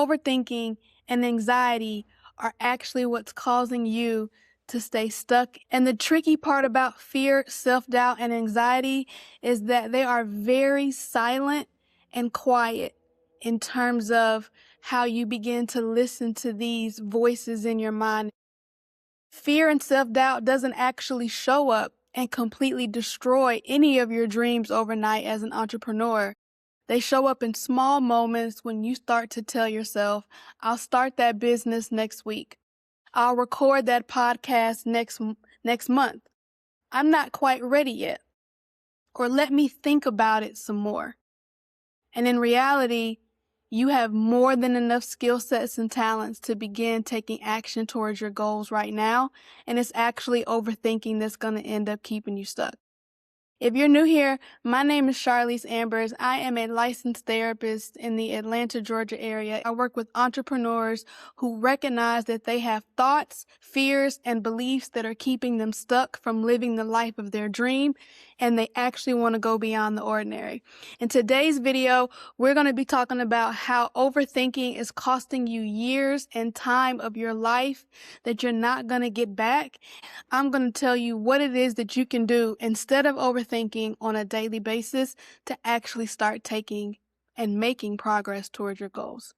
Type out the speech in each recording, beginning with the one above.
Overthinking and anxiety are actually what's causing you to stay stuck. And the tricky part about fear, self doubt, and anxiety is that they are very silent and quiet in terms of how you begin to listen to these voices in your mind. Fear and self doubt doesn't actually show up and completely destroy any of your dreams overnight as an entrepreneur. They show up in small moments when you start to tell yourself, I'll start that business next week. I'll record that podcast next month. I'm not quite ready yet. Or let me think about it some more. And in reality, you have more than enough skill sets and talents to begin taking action towards your goals right now. And it's actually overthinking that's going to end up keeping you stuck. If you're new here, my name is Charlize Ambers. I am a licensed therapist in the Atlanta, Georgia area. I work with entrepreneurs who recognize that they have thoughts, fears, and beliefs that are keeping them stuck from living the life of their dream, and they actually want to go beyond the ordinary. In today's video, we're going to be talking about how overthinking is costing you years and time of your life that you're not going to get back. I'm going to tell you what it is that you can do instead of overthinking on a daily basis to actually start taking and making progress towards your goals.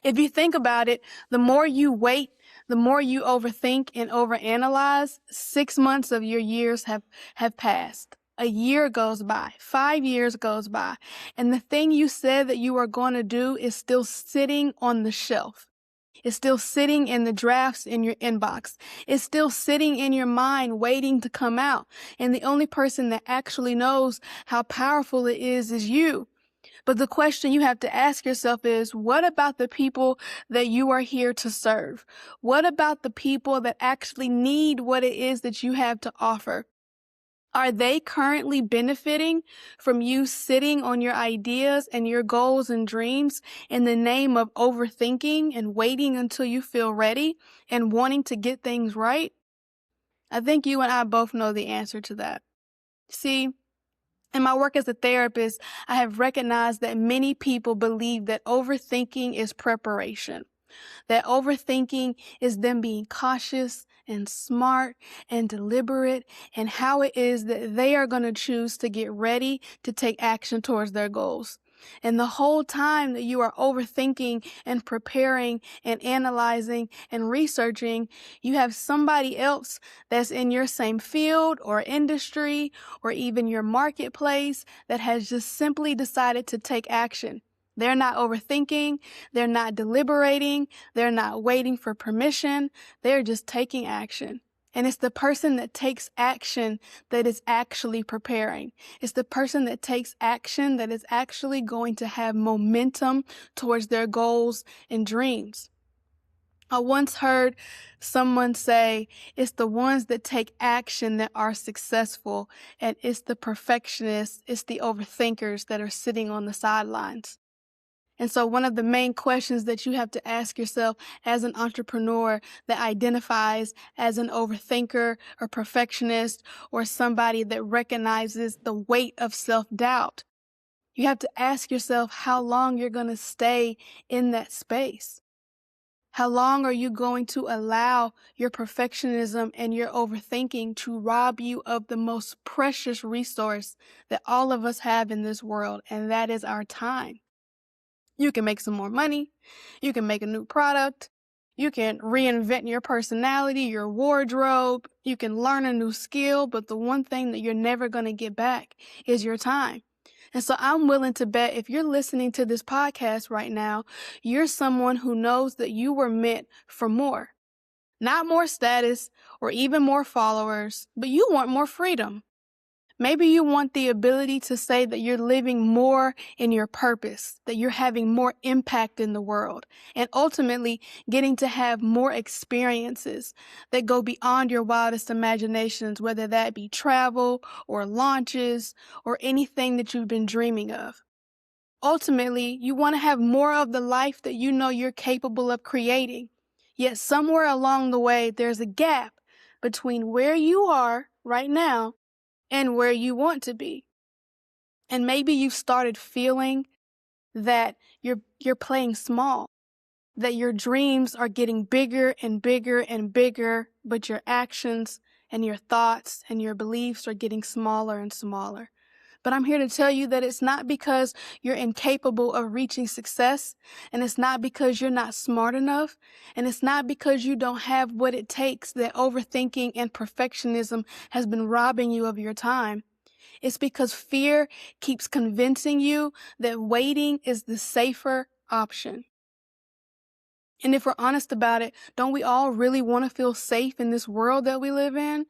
If you think about it, the more you wait, the more you overthink and overanalyze, 6 months of your years have passed. A year goes by, 5 years goes by, and the thing you said that you are going to do is still sitting on the shelf. It's still sitting in the drafts in your inbox. It's still sitting in your mind waiting to come out. And the only person that actually knows how powerful it is you. But the question you have to ask yourself is, what about the people that you are here to serve? What about the people that actually need what it is that you have to offer? Are they currently benefiting from you sitting on your ideas and your goals and dreams in the name of overthinking and waiting until you feel ready and wanting to get things right? I think you and I both know the answer to that. See, in my work as a therapist, I have recognized that many people believe that overthinking is preparation. That overthinking is them being cautious and smart and deliberate and how it is that they are going to choose to get ready to take action towards their goals. And the whole time that you are overthinking and preparing and analyzing and researching, you have somebody else that's in your same field or industry or even your marketplace that has just simply decided to take action. They're not overthinking, they're not deliberating, they're not waiting for permission, they're just taking action. And it's the person that takes action that is actually preparing. It's the person that takes action that is actually going to have momentum towards their goals and dreams. I once heard someone say, it's the ones that take action that are successful, and it's the perfectionists, it's the overthinkers that are sitting on the sidelines. And so one of the main questions that you have to ask yourself as an entrepreneur that identifies as an overthinker or perfectionist or somebody that recognizes the weight of self-doubt, you have to ask yourself how long you're going to stay in that space. How long are you going to allow your perfectionism and your overthinking to rob you of the most precious resource that all of us have in this world, and that is our time? You can make some more money. You can make a new product. You can reinvent your personality, your wardrobe. You can learn a new skill, but the one thing that you're never going to get back is your time. And so I'm willing to bet if you're listening to this podcast right now, you're someone who knows that you were meant for more. Not more status or even more followers, but you want more freedom. Maybe you want the ability to say that you're living more in your purpose, that you're having more impact in the world, and ultimately getting to have more experiences that go beyond your wildest imaginations, whether that be travel or launches or anything that you've been dreaming of. Ultimately, you want to have more of the life that you know you're capable of creating. Yet somewhere along the way, there's a gap between where you are right now and where you want to be. And maybe you've started feeling that you're playing small, that your dreams are getting bigger and bigger and bigger, but your actions and your thoughts and your beliefs are getting smaller and smaller. But I'm here to tell you that it's not because you're incapable of reaching success, and it's not because you're not smart enough, and it's not because you don't have what it takes that overthinking and perfectionism has been robbing you of your time. It's because fear keeps convincing you that waiting is the safer option. And if we're honest about it, don't we all really want to feel safe in this world that we live in?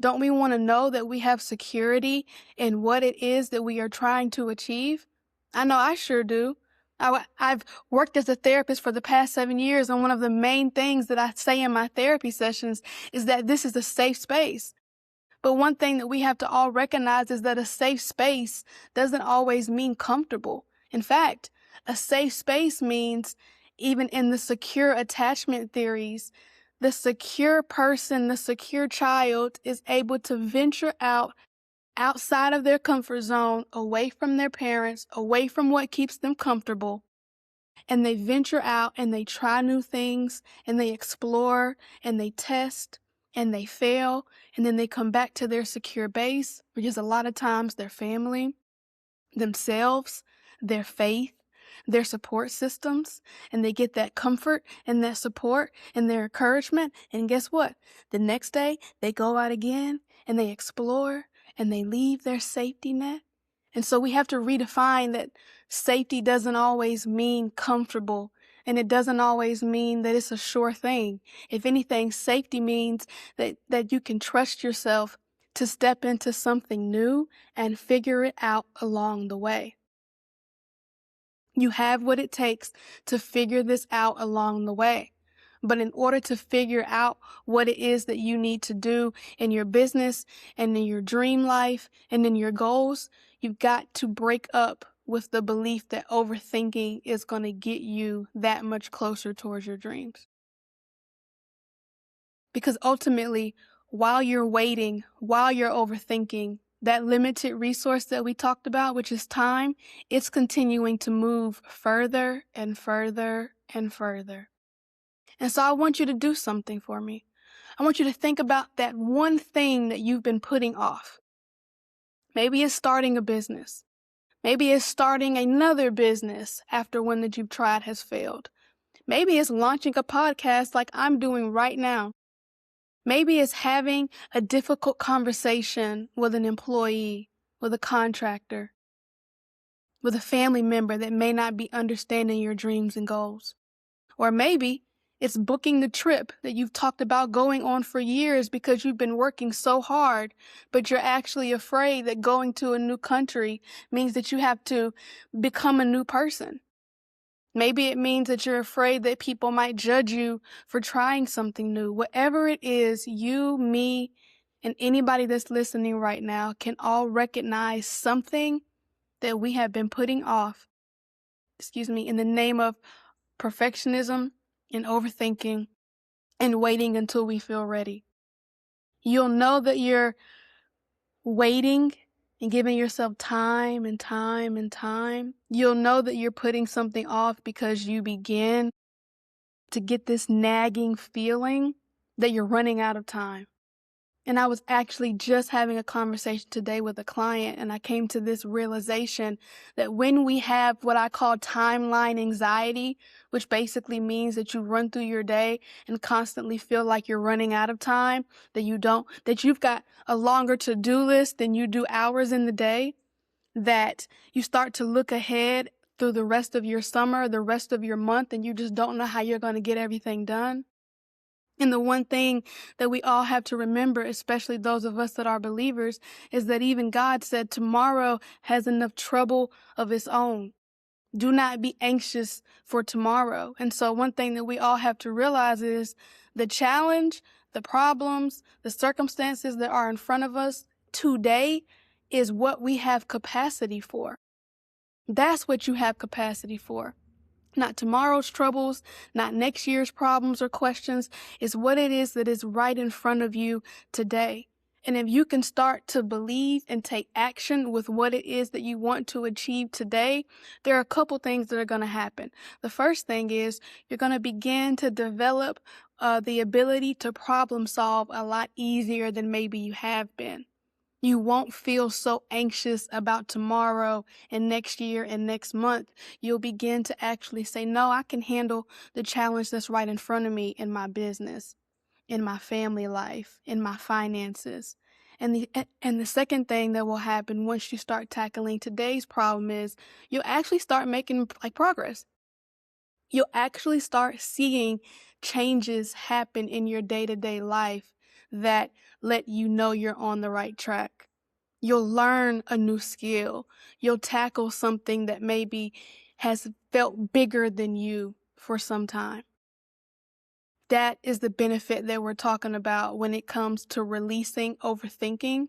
Don't we want to know that we have security in what it is that we are trying to achieve? I know I sure do. I've worked as a therapist for the past 7 years, and one of the main things that I say in my therapy sessions is that this is a safe space. But one thing that we have to all recognize is that a safe space doesn't always mean comfortable. In fact, a safe space means, even in the secure attachment theories, the secure person, the secure child is able to venture out outside of their comfort zone, away from their parents, away from what keeps them comfortable, and they venture out and they try new things and they explore and they test and they fail, and then they come back to their secure base, which is a lot of times their family, themselves, their faith, their support systems, and they get that comfort and that support and their encouragement. And guess what? The next day they go out again and they explore and they leave their safety net. And so we have to redefine that safety doesn't always mean comfortable, and it doesn't always mean that it's a sure thing. If anything, safety means that you can trust yourself to step into something new and figure it out along the way. You have what it takes to figure this out along the way. But in order to figure out what it is that you need to do in your business and in your dream life and in your goals, you've got to break up with the belief that overthinking is going to get you that much closer towards your dreams. Because ultimately, while you're waiting, while you're overthinking, that limited resource that we talked about, which is time, it's continuing to move further and further and further. And so I want you to do something for me. I want you to think about that one thing that you've been putting off. Maybe it's starting a business. Maybe it's starting another business after one that you've tried has failed. Maybe it's launching a podcast like I'm doing right now. Maybe it's having a difficult conversation with an employee, with a contractor, with a family member that may not be understanding your dreams and goals. Or maybe it's booking the trip that you've talked about going on for years because you've been working so hard, but you're actually afraid that going to a new country means that you have to become a new person. Maybe it means that you're afraid that people might judge you for trying something new. Whatever it is, you, me, and anybody that's listening right now can all recognize something that we have been putting off, in the name of perfectionism and overthinking and waiting until we feel ready. You'll know that you're waiting and giving yourself time and time and time. You'll know that you're putting something off because you begin to get this nagging feeling that you're running out of time. And I was actually just having a conversation today with a client, and I came to this realization that when we have what I call timeline anxiety, which basically means that you run through your day and constantly feel like you're running out of time, that you've got a longer to-do list than you do hours in the day, that you start to look ahead through the rest of your summer, the rest of your month, and you just don't know how you're going to get everything done. And the one thing that we all have to remember, especially those of us that are believers, is that even God said tomorrow has enough trouble of its own. Do not be anxious for tomorrow. And so one thing that we all have to realize is the challenge, the problems, the circumstances that are in front of us today is what we have capacity for. That's what you have capacity for. Not tomorrow's troubles, not next year's problems or questions. It's what it is that is right in front of you today. And if you can start to believe and take action with what it is that you want to achieve today, there are a couple things that are going to happen. The first thing is you're going to begin to develop the ability to problem solve a lot easier than maybe you have been. You won't feel so anxious about tomorrow and next year and next month. You'll begin to actually say, no, I can handle the challenge that's right in front of me in my business, in my family life, in my finances. And the second thing that will happen once you start tackling today's problem is you'll actually start making like progress. You'll actually start seeing changes happen in your day-to-day life that let you know you're on the right track. You'll learn a new skill. You'll tackle something that maybe has felt bigger than you for some time. That is the benefit that we're talking about when it comes to releasing overthinking,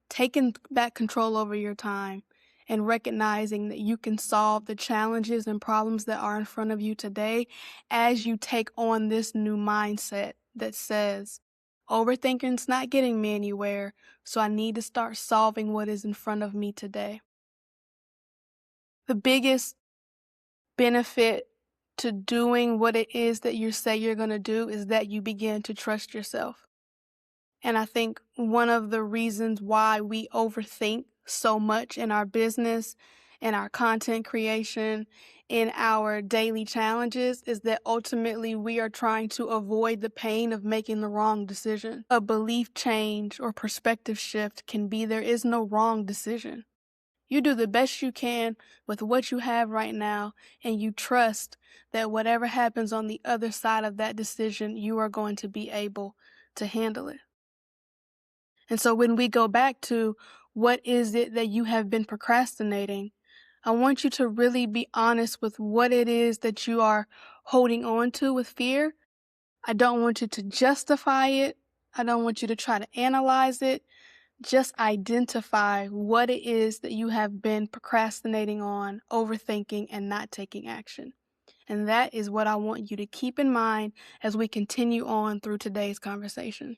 taking back control over your time, and recognizing that you can solve the challenges and problems that are in front of you today as you take on this new mindset that says, overthinking's not getting me anywhere, so I need to start solving what is in front of me today. The biggest benefit to doing what it is that you say you're going to do is that you begin to trust yourself. And I think one of the reasons why we overthink so much in our business, in our content creation, in our daily challenges is that ultimately we are trying to avoid the pain of making the wrong decision. A belief change or perspective shift can be there is no wrong decision. You do the best you can with what you have right now, and you trust that whatever happens on the other side of that decision, you are going to be able to handle it. And so when we go back to what is it that you have been procrastinating, I want you to really be honest with what it is that you are holding on to with fear. I don't want you to justify it. I don't want you to try to analyze it. Just identify what it is that you have been procrastinating on, overthinking, and not taking action. And that is what I want you to keep in mind as we continue on through today's conversation.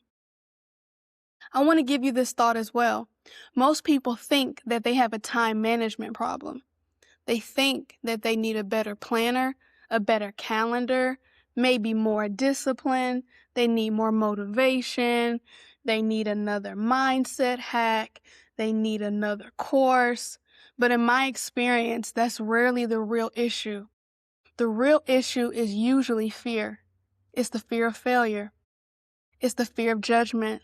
I want to give you this thought as well. Most people think that they have a time management problem. They think that they need a better planner, a better calendar, maybe more discipline. They need more motivation. They need another mindset hack. They need another course. But in my experience, that's rarely the real issue. The real issue is usually fear. It's the fear of failure. It's the fear of judgment.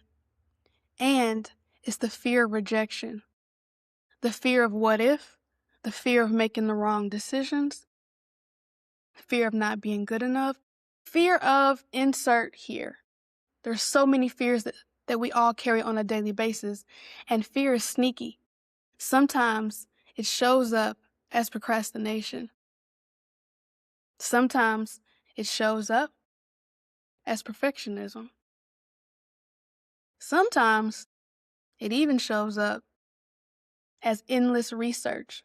And it's the fear of rejection. The fear of what if, the fear of making the wrong decisions, fear of not being good enough, fear of insert here. There's so many fears that we all carry on a daily basis, and fear is sneaky. Sometimes it shows up as procrastination. Sometimes it shows up as perfectionism. Sometimes it even shows up as endless research.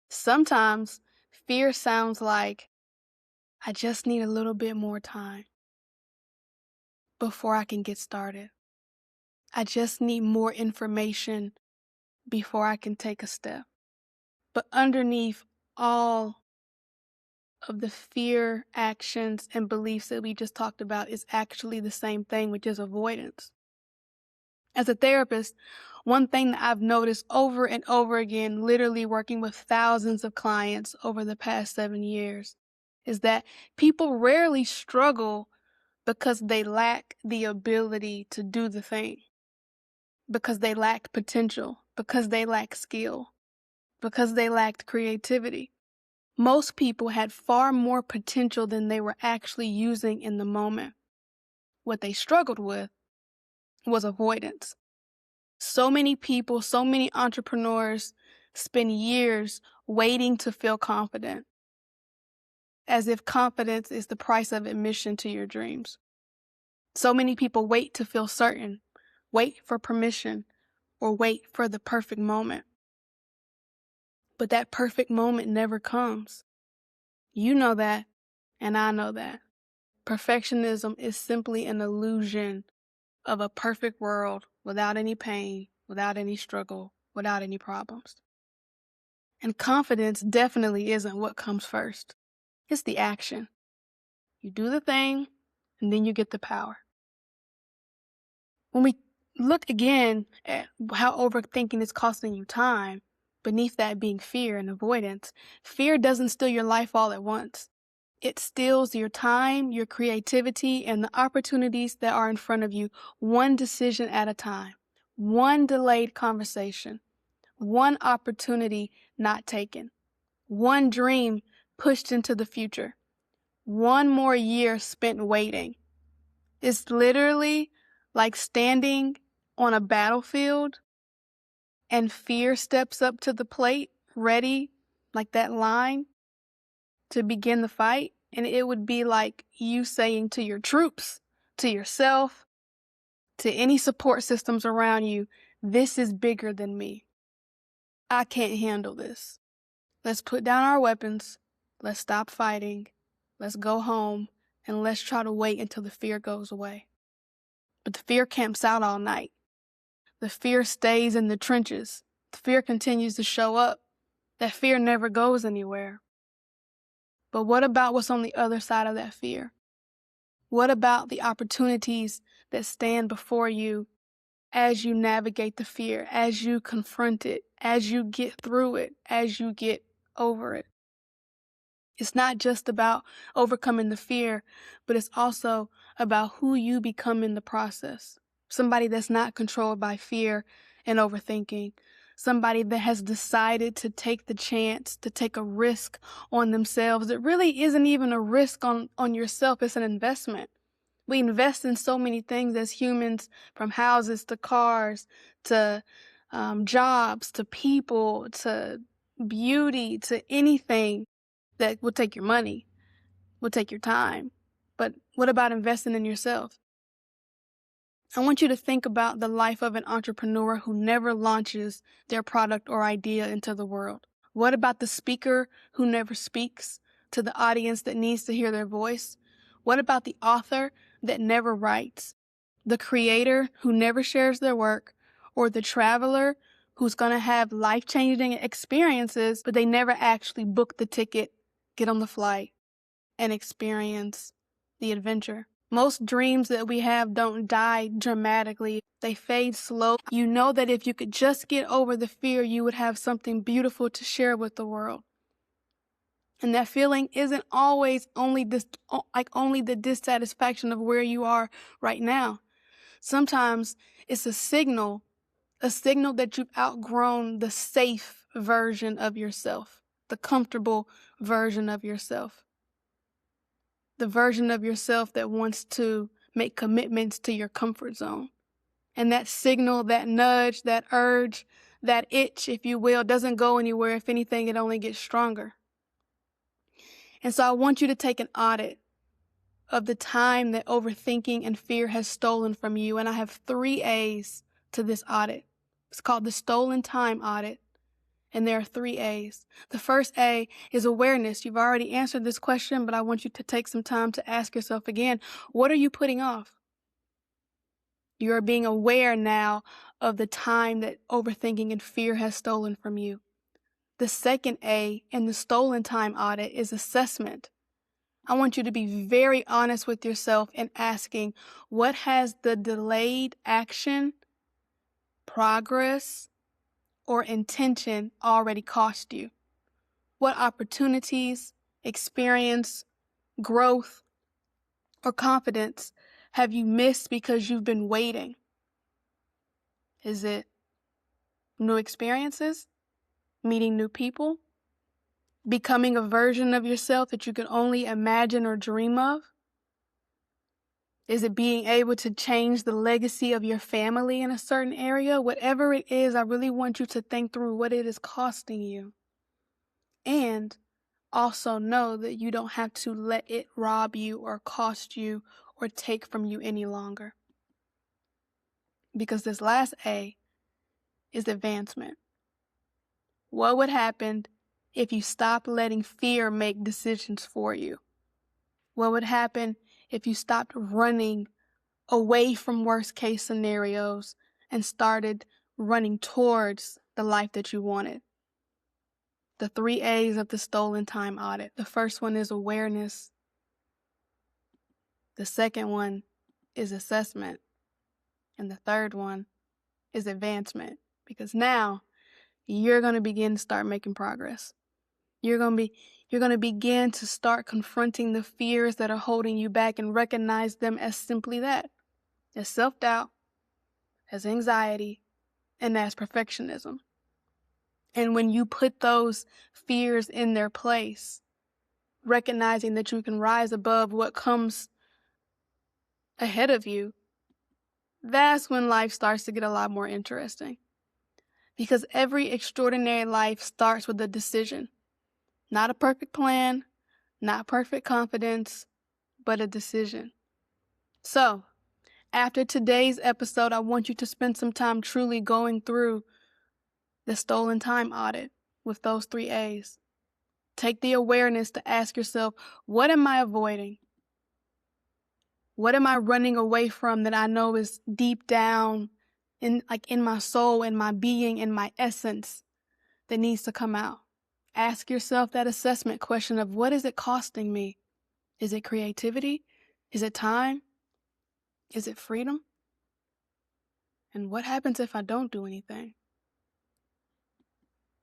Sometimes fear sounds like, I just need a little bit more time before I can get started. I just need more information before I can take a step. But underneath all of the fear, actions, and beliefs that we just talked about is actually the same thing, which is avoidance. As a therapist, one thing that I've noticed over and over again, literally working with thousands of clients over the past 7 years, is that people rarely struggle because they lack the ability to do the thing, because they lacked potential, because they lack skill, because they lacked creativity. Most people had far more potential than they were actually using in the moment. What they struggled with was avoidance. So many people, so many entrepreneurs spend years waiting to feel confident, as if confidence is the price of admission to your dreams. So many people wait to feel certain, wait for permission, or wait for the perfect moment. But that perfect moment never comes. You know that, and I know that. Perfectionism is simply an illusion of a perfect world without any pain, without any struggle, without any problems. And confidence definitely isn't what comes first. It's the action. You do the thing, and then you get the power. When we look again at how overthinking is costing you time, beneath that being fear and avoidance, fear doesn't steal your life all at once. It steals your time, your creativity, and the opportunities that are in front of you, one decision at a time, one delayed conversation, one opportunity not taken, one dream pushed into the future, one more year spent waiting. It's literally like standing on a battlefield and fear steps up to the plate, ready, like that line, to begin the fight. And it would be like you saying to your troops, to yourself, to any support systems around you, this is bigger than me. I can't handle this. Let's put down our weapons. Let's stop fighting. Let's go home and let's try to wait until the fear goes away. But the fear camps out all night. The fear stays in the trenches. The fear continues to show up. That fear never goes anywhere. But what about what's on the other side of that fear? What about the opportunities that stand before you as you navigate the fear, as you confront it, as you get through it, as you get over it? It's not just about overcoming the fear, but it's also about who you become in the process. Somebody that's not controlled by fear and overthinking. Somebody that has decided to take the chance, to take a risk on themselves. It really isn't even a risk on yourself, it's an investment. We invest in so many things as humans, from houses to cars to jobs to people to beauty to anything that will take your money, will take your time. But what about investing in yourself? I want you to think about the life of an entrepreneur who never launches their product or idea into the world. What about the speaker who never speaks to the audience that needs to hear their voice? What about the author that never writes? The creator who never shares their work? Or the traveler who's going to have life-changing experiences, but they never actually book the ticket, get on the flight, and experience the adventure? Most dreams that we have don't die dramatically. They fade slow. You know that if you could just get over the fear, you would have something beautiful to share with the world. And that feeling isn't always only the dissatisfaction of where you are right now. Sometimes it's a signal that you've outgrown the safe version of yourself, the comfortable version of yourself. The version of yourself that wants to make commitments to your comfort zone. And that signal, that nudge, that urge, that itch, if you will, doesn't go anywhere. If anything, it only gets stronger. And so I want you to take an audit of the time that overthinking and fear has stolen from you. And I have 3 A's to this audit. It's called the Stolen Time Audit. And there are 3 A's. The first A is awareness. You've already answered this question, but I want you to take some time to ask yourself again, what are you putting off? You are being aware now of the time that overthinking and fear has stolen from you. The second A in the stolen time audit is assessment. I want you to be very honest with yourself and asking, what has the delayed action, progress, or intention already cost you? What opportunities, experience, growth, or confidence have you missed because you've been waiting? Is it new experiences, meeting new people, becoming a version of yourself that you can only imagine or dream of? Is it being able to change the legacy of your family in a certain area? Whatever it is, I really want you to think through what it is costing you. And also know that you don't have to let it rob you or cost you or take from you any longer. Because this last A is advancement. What would happen if you stopped letting fear make decisions for you? What would happen if you stopped running away from worst case scenarios and started running towards the life that you wanted. The 3 A's of the stolen time audit. The first one is awareness. The second one is assessment. And the third one is advancement. Because now you're going to begin to start making progress. You're going to begin to start confronting the fears that are holding you back and recognize them as simply that, as self-doubt, as anxiety, and as perfectionism. And when you put those fears in their place, recognizing that you can rise above what comes ahead of you, that's when life starts to get a lot more interesting. Because every extraordinary life starts with a decision. Not a perfect plan, not perfect confidence, but a decision. So, after today's episode, I want you to spend some time truly going through the stolen time audit with those 3 A's. Take the awareness to ask yourself, what am I avoiding? What am I running away from that I know is deep down in my soul, in my being, in my essence that needs to come out? Ask yourself that assessment question of what is it costing me? Is it creativity? Is it time? Is it freedom? And what happens if I don't do anything?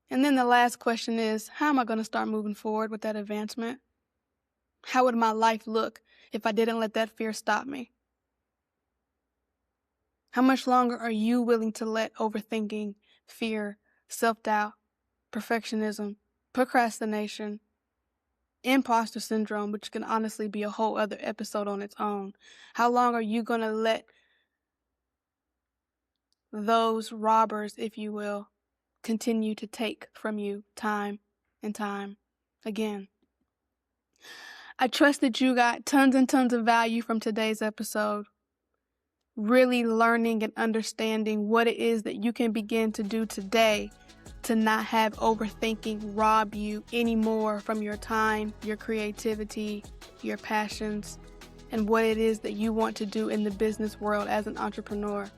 And then the last question is, how am I going to start moving forward with that advancement? How would my life look if I didn't let that fear stop me? How much longer are you willing to let overthinking, fear, self-doubt, perfectionism, procrastination, imposter syndrome, which can honestly be a whole other episode on its own, how long are you going to let those robbers, if you will, continue to take from you time and time again? I trust that you got tons and tons of value from today's episode. Really learning and understanding what it is that you can begin to do today to not have overthinking rob you anymore from your time, your creativity, your passions, and what it is that you want to do in the business world as an entrepreneur.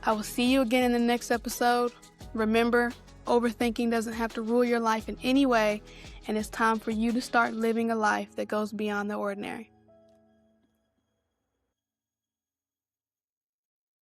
I will see you again in the next episode. Remember, overthinking doesn't have to rule your life in any way, and it's time for you to start living a life that goes beyond the ordinary.